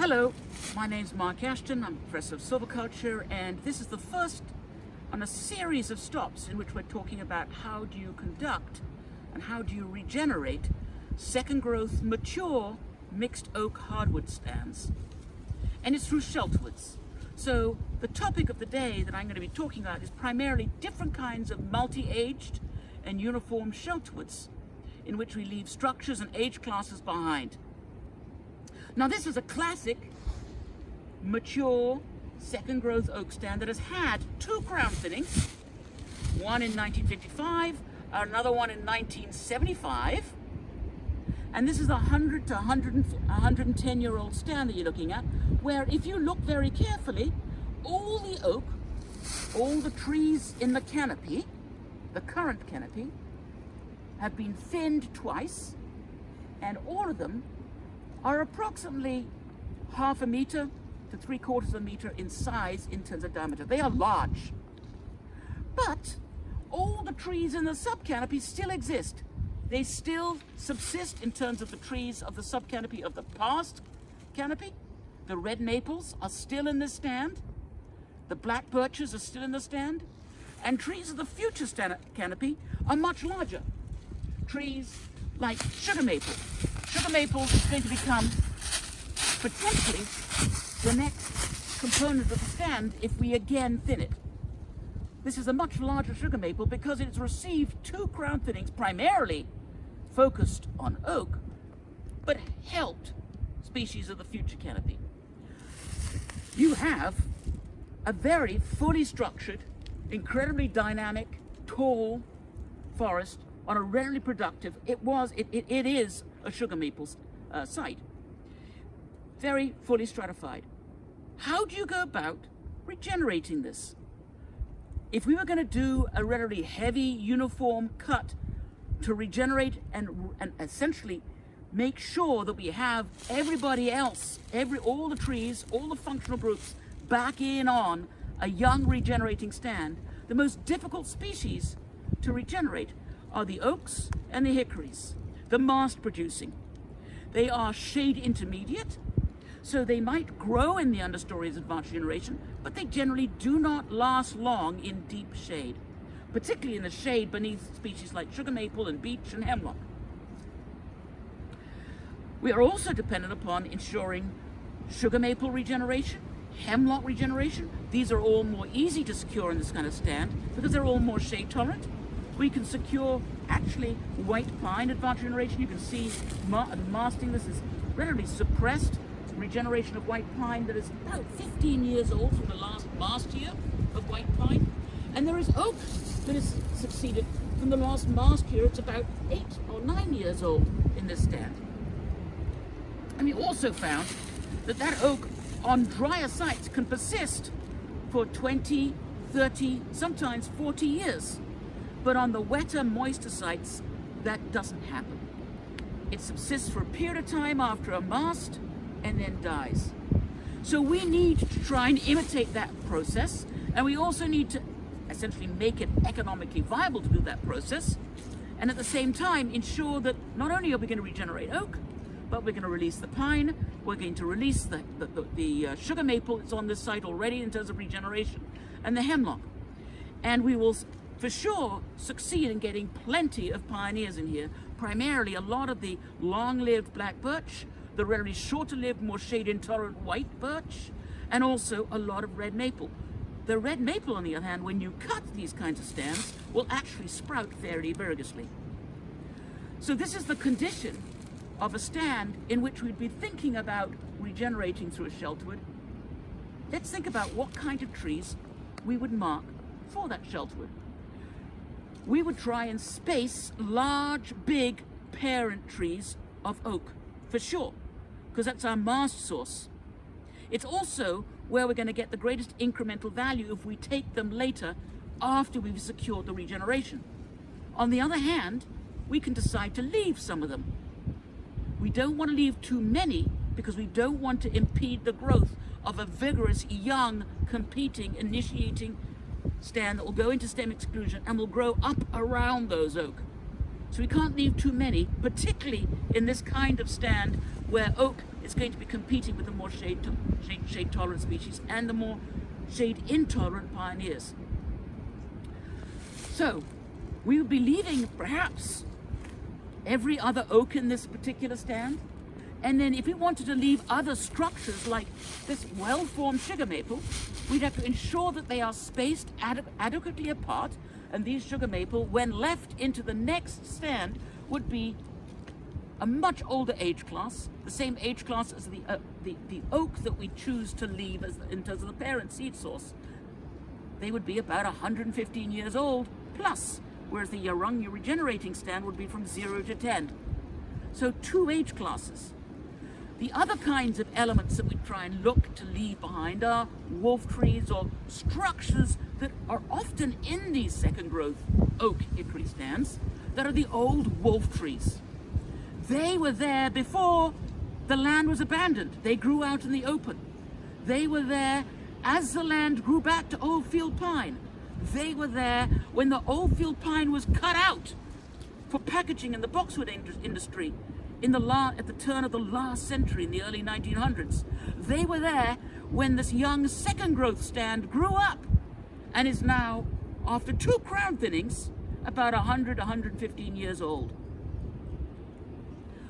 Hello, my name's Mark Ashton. I'm Professor of Silviculture, and this is the first on a series of stops in which we're talking about how do you conduct and how do you regenerate second growth mature mixed oak hardwood stands. And it's through shelterwoods. So the topic of the day that I'm going to be talking about is primarily different kinds of multi-aged and uniform shelterwoods in which we leave structures and age classes behind. Now this is a classic, mature, second growth oak stand that has had two crown thinnings, one in 1955, another one in 1975. And this is a 100 to 110 year old stand that you're looking at, where if you look very carefully, all the oak, all the trees in the canopy, the current canopy, have been thinned twice, and all of them are approximately 1/2 meter to 3/4 meter in size in terms of diameter. They are large. But all the trees in the subcanopy still exist. They still subsist in terms of the trees of the subcanopy of the past canopy. The red maples are still in this stand. The black birches are still in the stand. And trees of the future canopy are much larger. Trees like sugar maple. Sugar maple is going to become potentially the next component of the stand if we again thin it. This is a much larger sugar maple because it's received two crown thinnings, primarily focused on oak, but helped species of the future canopy. You have a very fully structured, incredibly dynamic, tall forest on a rarely productive, it is a sugar maple site. Very fully stratified. How do you go about regenerating this? If we were going to do a relatively heavy uniform cut to regenerate and essentially make sure that we have everybody else, all the trees, all the functional groups back in on a young regenerating stand, the most difficult species to regenerate are the oaks and the hickories, the mast producing. They are shade intermediate, so they might grow in the understories of advanced regeneration, but they generally do not last long in deep shade, particularly in the shade beneath species like sugar maple and beech and hemlock. We are also dependent upon ensuring sugar maple regeneration, hemlock regeneration. These are all more easy to secure in this kind of stand because they're all more shade tolerant. We can secure actually white pine advanced regeneration. You can see masting. This is relatively suppressed regeneration of white pine that is about 15 years old from the last mast year of white pine. And there is oak that has succeeded from the last mast year. It's about 8 or 9 years old in this stand. And we also found that oak on drier sites can persist for 20, 30, sometimes 40 years. But on the wetter, moister sites, that doesn't happen. It subsists for a period of time after a mast and then dies. So we need to try and imitate that process, and we also need to essentially make it economically viable to do that process, and at the same time ensure that not only are we going to regenerate oak, but we're going to release the pine, we're going to release the sugar maple that's on this site already in terms of regeneration, and the hemlock. And we will for sure succeed in getting plenty of pioneers in here, primarily a lot of the long-lived black birch, the relatively shorter-lived, more shade-intolerant white birch, and also a lot of red maple. The red maple, on the other hand, when you cut these kinds of stands, will actually sprout fairly vigorously. So this is the condition of a stand in which we'd be thinking about regenerating through a shelterwood. Let's think about what kind of trees we would mark for that shelterwood. We would try and space large, big parent trees of oak, for sure, because that's our mast source. It's also where we're going to get the greatest incremental value if we take them later after we've secured the regeneration. On the other hand, we can decide to leave some of them. We don't want to leave too many because we don't want to impede the growth of a vigorous, young, competing, initiating stand that will go into stem exclusion and will grow up around those oak. So we can't leave too many, particularly in this kind of stand where oak is it's going to be competing with the more shade tolerant species and the more shade intolerant pioneers. So we will be leaving perhaps every other oak in this particular stand, and then if we wanted to leave other structures like this well-formed sugar maple, we'd have to ensure that they are spaced adequately apart, and these sugar maple, when left into the next stand, would be a much older age class, the same age class as the oak that we choose to leave in terms of the parent seed source. They would be about 115 years old plus, whereas the young regenerating stand would be from 0 to 10. So 2 age classes. The other kinds of elements that we try and look to leave behind are wolf trees or structures that are often in these second growth oak hickory stands that are the old wolf trees. They were there before the land was abandoned. They grew out in the open. They were there as the land grew back to old field pine. They were there when the old field pine was cut out for packaging in the boxwood industry at the turn of the last century in the early 1900s. They were there when this young second growth stand grew up and is now, after 2 crown thinnings, about 115 years old.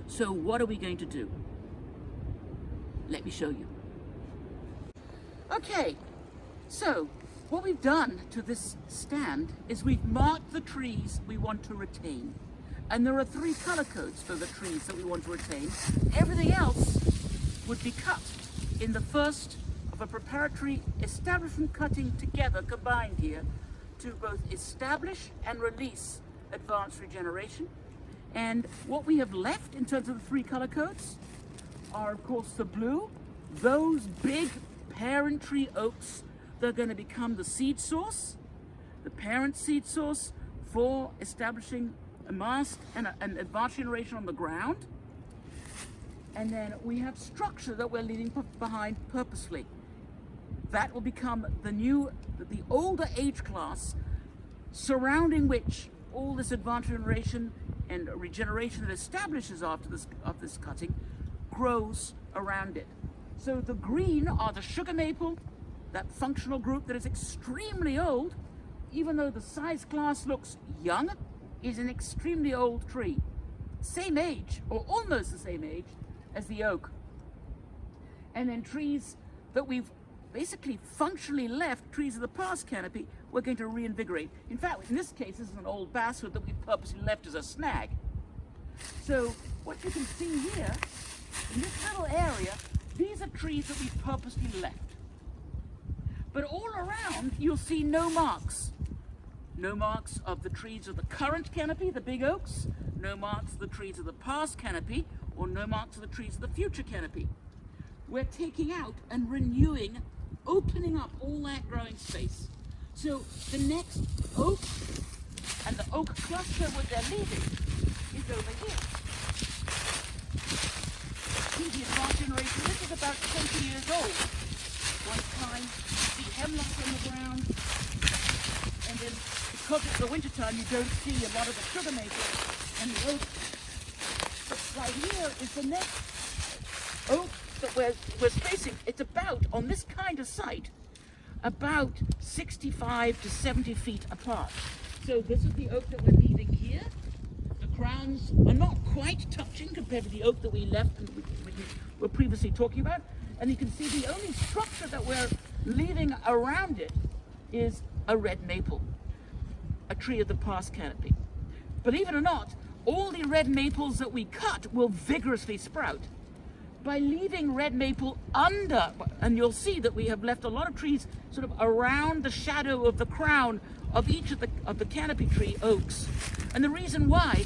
So what are we going to do? Let me show you. Okay, so what we've done to this stand is we've marked the trees we want to retain. And there are 3 color codes for the trees that we want to retain. Everything else would be cut in the first of a preparatory establishment cutting together, combined here, to both establish and release advanced regeneration. And what we have left in terms of the 3 color codes are, of course, the blue, those big parent tree oaks that are going to become the seed source, the parent seed source for establishing a mast and advanced generation on the ground. And then we have structure that we're leaving behind purposely. That will become the older age class, surrounding which all this advanced generation and regeneration that establishes after this cutting grows around it. So the green are the sugar maple, that functional group that is extremely old, even though the size class looks young, is an extremely old tree. Same age, or almost the same age, as the oak. And then trees that we've basically functionally left, trees of the past canopy, we're going to reinvigorate. In fact, in this case, this is an old basswood that we purposely left as a snag. So what you can see here, in this little area, these are trees that we purposely left. But all around, you'll see no marks. No marks of the trees of the current canopy, the big oaks, no marks of the trees of the past canopy, or no marks of the trees of the future canopy. We're taking out and renewing, opening up all that growing space. So the next oak and the oak cluster what they're leaving is over here. See the advanced generation, this is about 20 years old. One time, see hemlock on the ground, and then because it's the winter time, you don't see a lot of the sugar maple and the oak. But right here is the next oak that we're spacing. It's about, on this kind of site, about 65 to 70 feet apart. So this is the oak that we're leaving here. The crowns are not quite touching compared to the oak that we left and we were previously talking about. And you can see the only structure that we're leaving around it is a red maple, a tree of the past canopy. Believe it or not, all the red maples that we cut will vigorously sprout. By leaving red maple under, and you'll see that we have left a lot of trees sort of around the shadow of the crown of each of the canopy tree oaks. And the reason why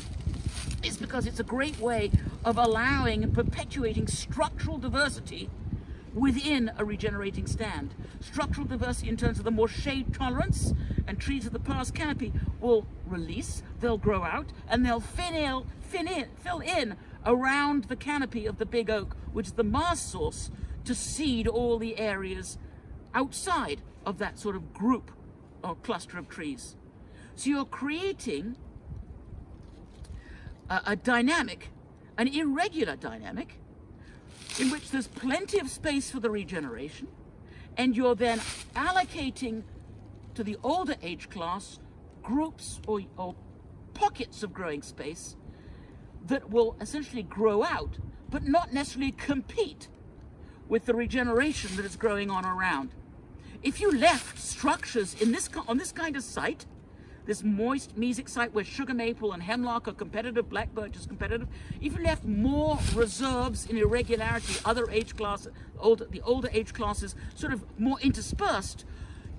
is because it's a great way of allowing and perpetuating structural diversity within a regenerating stand. Structural diversity in terms of the more shade tolerance, and trees of the past canopy will release, they'll grow out, and they'll fill in around the canopy of the big oak, which is the mast source, to seed all the areas outside of that sort of group or cluster of trees. So you're creating a dynamic, an irregular dynamic, in which there's plenty of space for the regeneration, and you're then allocating to the older age class groups or pockets of growing space that will essentially grow out, but not necessarily compete with the regeneration that is growing on around. If you left structures on this kind of site, this moist mesic site where sugar maple and hemlock are competitive, black birch is competitive, if you left more reserves in irregularity, other age classes, the older age classes sort of more interspersed,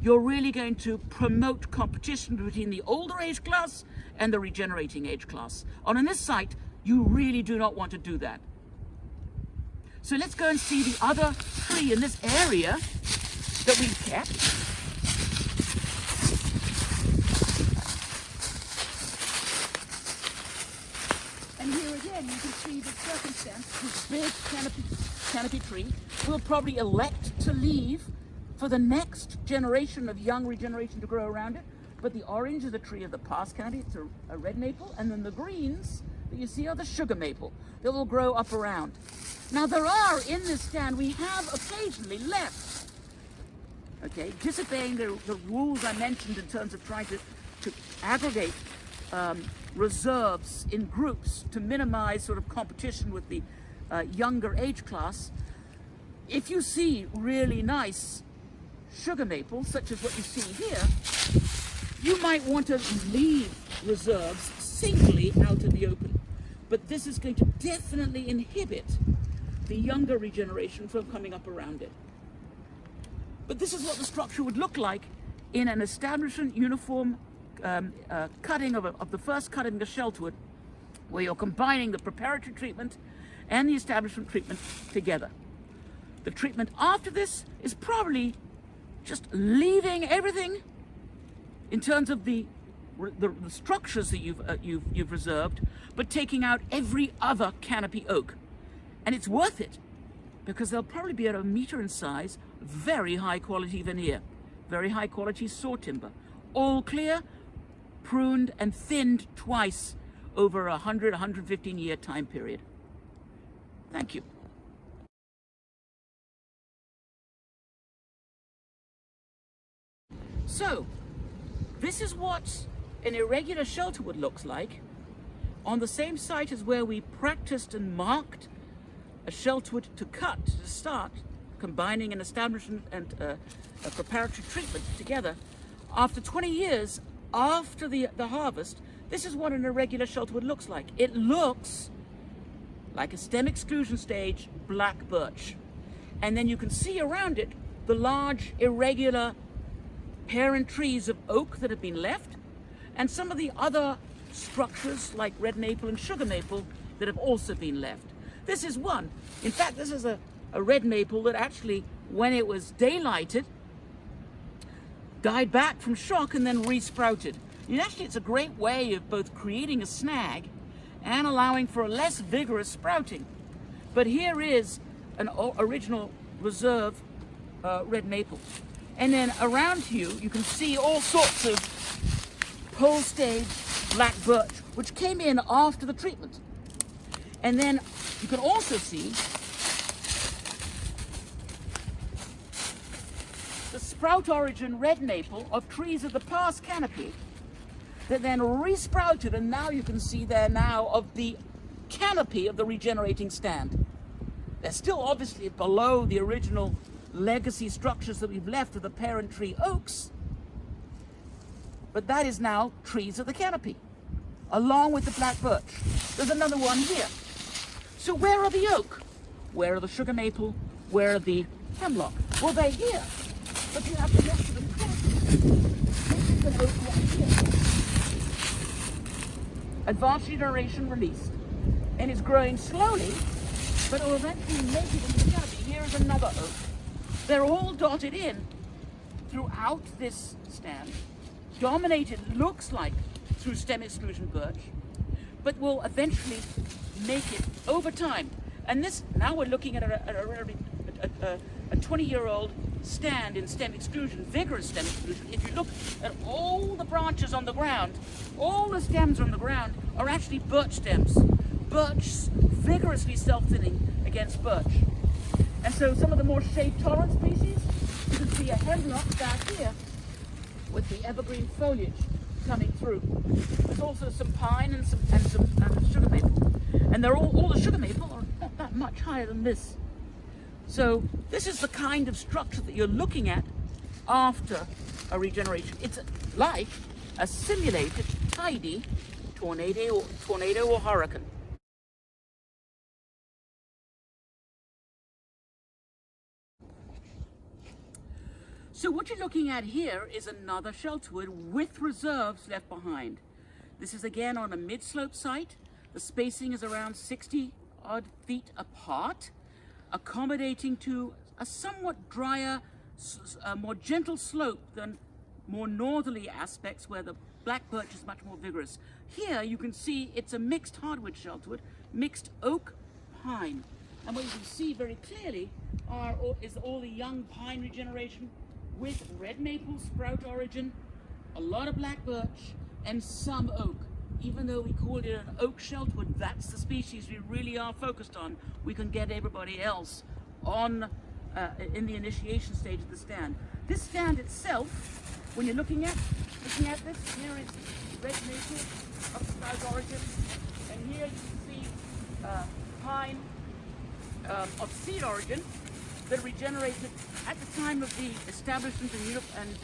you're really going to promote competition between the older age class and the regenerating age class. And on this site, you really do not want to do that. So let's go and see the other tree in this area that we've kept. And here again, you can see the circumstance. This big canopy tree will probably elect to leave for the next generation of young regeneration to grow around it. But the orange is a tree of the past canopy, it's a red maple, and then the greens that you see are the sugar maple that will grow up around. Now there are, in this stand, we have occasionally left, okay, disobeying the rules I mentioned in terms of trying to aggregate reserves in groups to minimize sort of competition with the younger age class. If you see really nice sugar maple, such as what you see here, you might want to leave reserves singly out in the open. But this is going to definitely inhibit the younger regeneration from coming up around it. But this is what the structure would look like in an establishment uniform cutting of the first cutting of shelterwood, where you're combining the preparatory treatment and the establishment treatment together. The treatment after this is probably just leaving everything in terms of the structures that you've reserved, but taking out every other canopy oak. And it's worth it, because they'll probably be at 1 meter in size, very high quality veneer, very high quality saw timber, all clear, pruned and thinned twice over 115 year time period. Thank you. So, this is what an irregular shelterwood looks like on the same site as where we practiced and marked a shelterwood to cut to start, combining an establishment and a preparatory treatment together. After 20 years after the harvest, this is what an irregular shelterwood looks like. It looks like a stem exclusion stage black birch. And then you can see around it the large irregular parent trees of oak that have been left, and some of the other structures like red maple and sugar maple that have also been left. This is one. In fact, this is a red maple that actually, when it was daylighted, died back from shock and then resprouted. And actually, it's a great way of both creating a snag and allowing for a less vigorous sprouting. But here is an original reserve red maple. And then around you can see all sorts of pole stage black birch, which came in after the treatment. And then you can also see the sprout origin red maple of trees of the past canopy that then resprouted, and now you can see there now of the canopy of the regenerating stand. They're still obviously below the original legacy structures that we've left of the parent tree oaks, but that is now trees of the canopy, along with the black birch. There's another one here. So where are the oak? Where are the sugar maple? Where are the hemlock? Well, they're here, but you have to look to them closely. This is an oak right here. Advanced regeneration released, and it's growing slowly, but it will eventually make it into the canopy. Here is another oak. They're all dotted in throughout this stand, dominated, looks like, through stem exclusion birch, but will eventually make it over time. And this, now we're looking at a 20-year-old stand in stem exclusion, vigorous stem exclusion. If you look at all the branches on the ground, all the stems on the ground are actually birch stems. Birch vigorously self-thinning against birch. And so some of the more shade-tolerant species, you can see a hemlock back here with the evergreen foliage coming through. There's also some pine and some sugar maple. And they're all the sugar maple are not that much higher than this. So this is the kind of structure that you're looking at after a regeneration. It's like a simulated, tidy tornado or hurricane. So what you're looking at here is another shelterwood with reserves left behind. This is again on a mid-slope site. The spacing is around 60 odd feet apart, accommodating to a somewhat drier, more gentle slope than more northerly aspects where the black birch is much more vigorous. Here you can see it's a mixed hardwood shelterwood, mixed oak pine. And what you can see very clearly is all the young pine regeneration with red maple sprout origin, a lot of black birch, and some oak. Even though we called it an oak shelterwood, that's the species we really are focused on. We can get everybody else on in the initiation stage of the stand. This stand itself, when you're looking at this, here is red maple of sprout origin, and here you can see pine of seed origin that regenerated at the time of the establishment and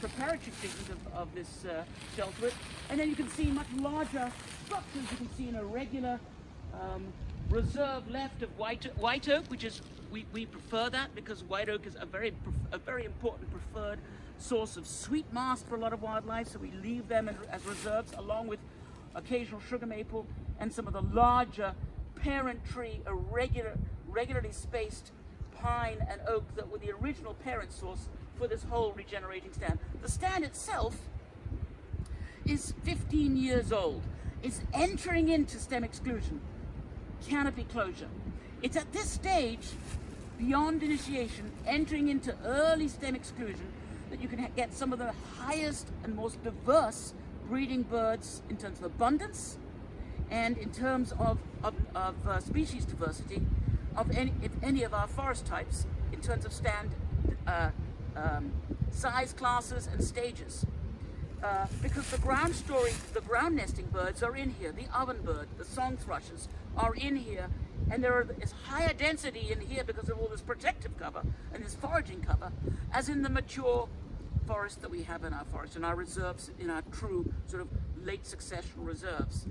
preparatory treatment of this shelterwood. And then you can see much larger structures. You can see an irregular reserve left of white oak, which is, we prefer that because white oak is a very important preferred source of sweet mast for a lot of wildlife, so we leave them as reserves along with occasional sugar maple and some of the larger parent tree, regularly spaced pine and oak that were the original parent source for this whole regenerating stand. The stand itself is 15 years old. It's entering into stem exclusion, canopy closure. It's at this stage, beyond initiation, entering into early stem exclusion, that you can get some of the highest and most diverse breeding birds in terms of abundance and in terms of species diversity of any of our forest types in terms of stand size classes and stages. Because the ground nesting birds are in here, the ovenbird, the song thrushes are in here, and there is higher density in here because of all this protective cover and this foraging cover as in the mature forest that we have in our forest, in our reserves, in our true sort of late successional reserves.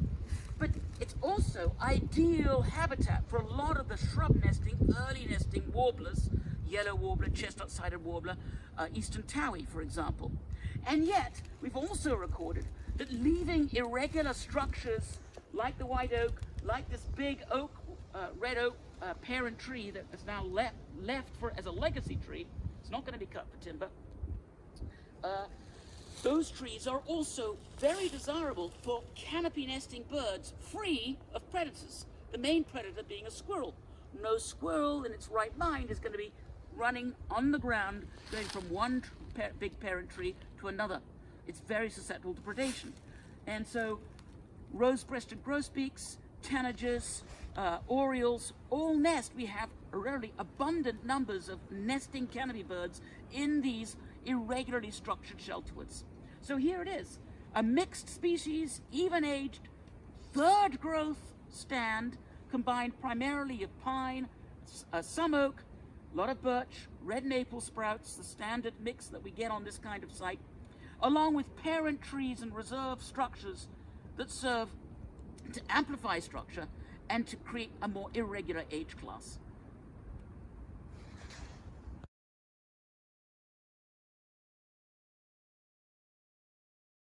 But it's also ideal habitat for a lot of the shrub nesting, early nesting warblers, yellow warbler, chestnut-sided warbler, eastern towie, for example. And yet, we've also recorded that leaving irregular structures like the white oak, like this big oak, red oak parent tree that is now left as a legacy tree, it's not going to be cut for timber. Those trees are also very desirable for canopy nesting birds free of predators, the main predator being a squirrel. No squirrel in its right mind is going to be running on the ground, going from one big parent tree to another. It's very susceptible to predation. And so rose-breasted grosbeaks, tanagers, orioles all nest. We have rarely abundant numbers of nesting canopy birds in these irregularly structured shelterwoods. So here it is, a mixed species, even-aged, third growth stand combined primarily of pine, some oak, a lot of birch, red maple sprouts, the standard mix that we get on this kind of site, along with parent trees and reserve structures that serve to amplify structure and to create a more irregular age class.